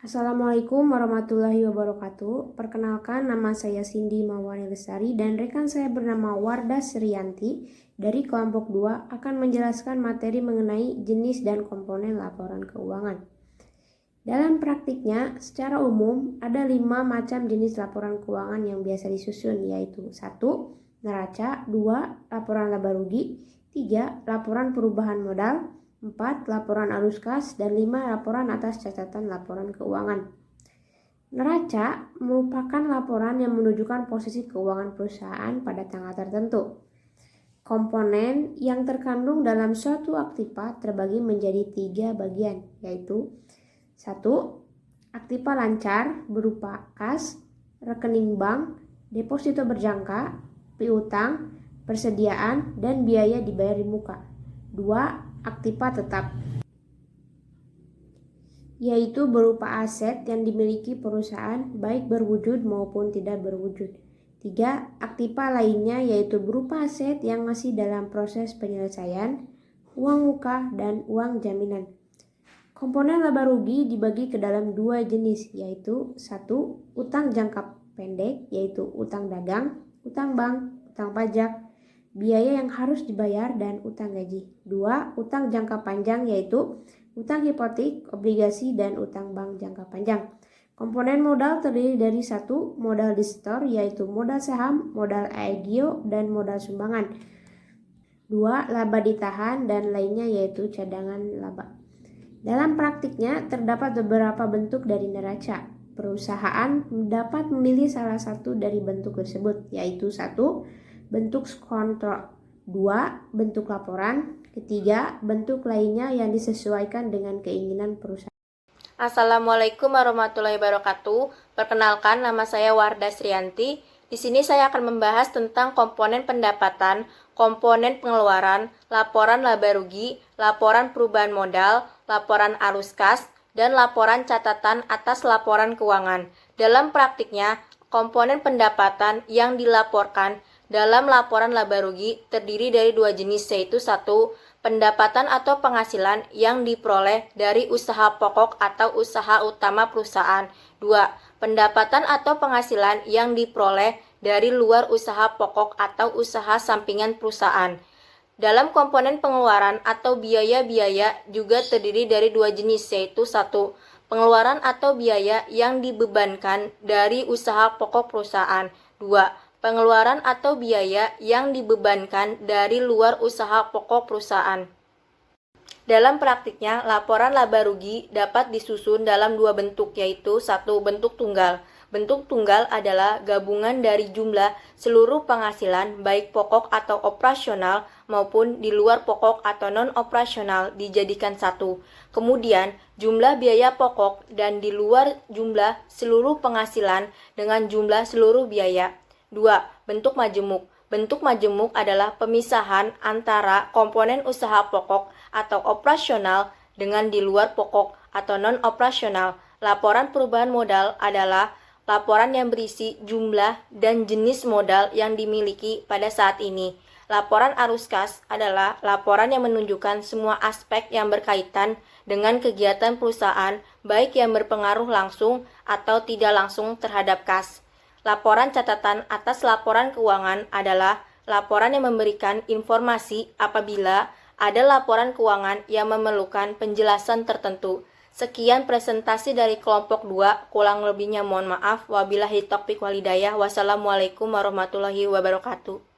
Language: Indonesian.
Assalamualaikum warahmatullahi wabarakatuh. Perkenalkan, nama saya Cindy Mawani Lestari dan rekan saya bernama Wardah Sriyanti dari kelompok 2 akan menjelaskan materi mengenai jenis dan komponen laporan keuangan. Dalam praktiknya, secara umum ada 5 macam jenis laporan keuangan yang biasa disusun, yaitu 1. Neraca, 2. Laporan laba rugi, 3. Laporan perubahan modal, 4. Laporan arus kas, dan 5. Laporan atas catatan laporan keuangan. Neraca merupakan laporan yang menunjukkan posisi keuangan perusahaan pada tanggal tertentu. Komponen yang terkandung dalam suatu aktiva terbagi menjadi 3 bagian, yaitu 1. Aktiva lancar berupa kas, rekening bank, deposito berjangka, piutang, persediaan, dan biaya dibayar di muka. 2. Aktiva tetap, yaitu berupa aset yang dimiliki perusahaan baik berwujud maupun tidak berwujud. 3. Aktiva lainnya yaitu berupa aset yang masih dalam proses penyelesaian, uang muka, dan uang jaminan. Komponen laba rugi dibagi ke dalam 2 jenis, yaitu 1. Utang jangka pendek, yaitu utang dagang, utang bank, utang pajak, biaya yang harus dibayar, dan utang gaji. 2. Utang jangka panjang, yaitu utang hipotek, obligasi, dan utang bank jangka panjang. Komponen modal terdiri dari 1. Modal distor, yaitu modal saham, modal AEGIO, dan modal sumbangan. 2. Laba ditahan dan lainnya yaitu cadangan laba. Dalam praktiknya terdapat beberapa bentuk dari neraca. Perusahaan dapat memilih salah satu dari bentuk tersebut, yaitu 1. Bentuk kontrol, 2. Bentuk laporan, 3. Bentuk lainnya yang disesuaikan dengan keinginan perusahaan. Assalamualaikum warahmatullahi wabarakatuh. Perkenalkan, nama saya Wardah Sriyanti. Di sini saya akan membahas tentang komponen pendapatan, komponen pengeluaran, laporan laba rugi, laporan perubahan modal, laporan arus kas, dan laporan catatan atas laporan keuangan. Dalam praktiknya, komponen pendapatan yang dilaporkan dalam laporan laba rugi terdiri dari 2 jenis, yaitu 1. Pendapatan atau penghasilan yang diperoleh dari usaha pokok atau usaha utama perusahaan. 2. Pendapatan atau penghasilan yang diperoleh dari luar usaha pokok atau usaha sampingan perusahaan. Dalam komponen pengeluaran atau biaya-biaya juga terdiri dari 2 jenis, yaitu 1. Pengeluaran atau biaya yang dibebankan dari usaha pokok perusahaan. 2. Pengeluaran atau biaya yang dibebankan dari luar usaha pokok perusahaan. Dalam praktiknya, laporan laba rugi dapat disusun dalam 2 bentuk, yaitu 1. Bentuk tunggal. Bentuk tunggal adalah gabungan dari jumlah seluruh penghasilan baik pokok atau operasional maupun di luar pokok atau non-operasional dijadikan satu. Kemudian, jumlah biaya pokok dan di luar jumlah seluruh penghasilan dengan jumlah seluruh biaya. 2. Bentuk majemuk. Bentuk majemuk adalah pemisahan antara komponen usaha pokok atau operasional dengan di luar pokok atau non-operasional. Laporan perubahan modal adalah laporan yang berisi jumlah dan jenis modal yang dimiliki pada saat ini. Laporan arus kas adalah laporan yang menunjukkan semua aspek yang berkaitan dengan kegiatan perusahaan, baik yang berpengaruh langsung atau tidak langsung terhadap kas. Laporan catatan atas laporan keuangan adalah laporan yang memberikan informasi apabila ada laporan keuangan yang memerlukan penjelasan tertentu. Sekian presentasi dari kelompok 2, kurang lebihnya mohon maaf. Wabillahi taufiq walhidayah. Wassalamualaikum warahmatullahi wabarakatuh.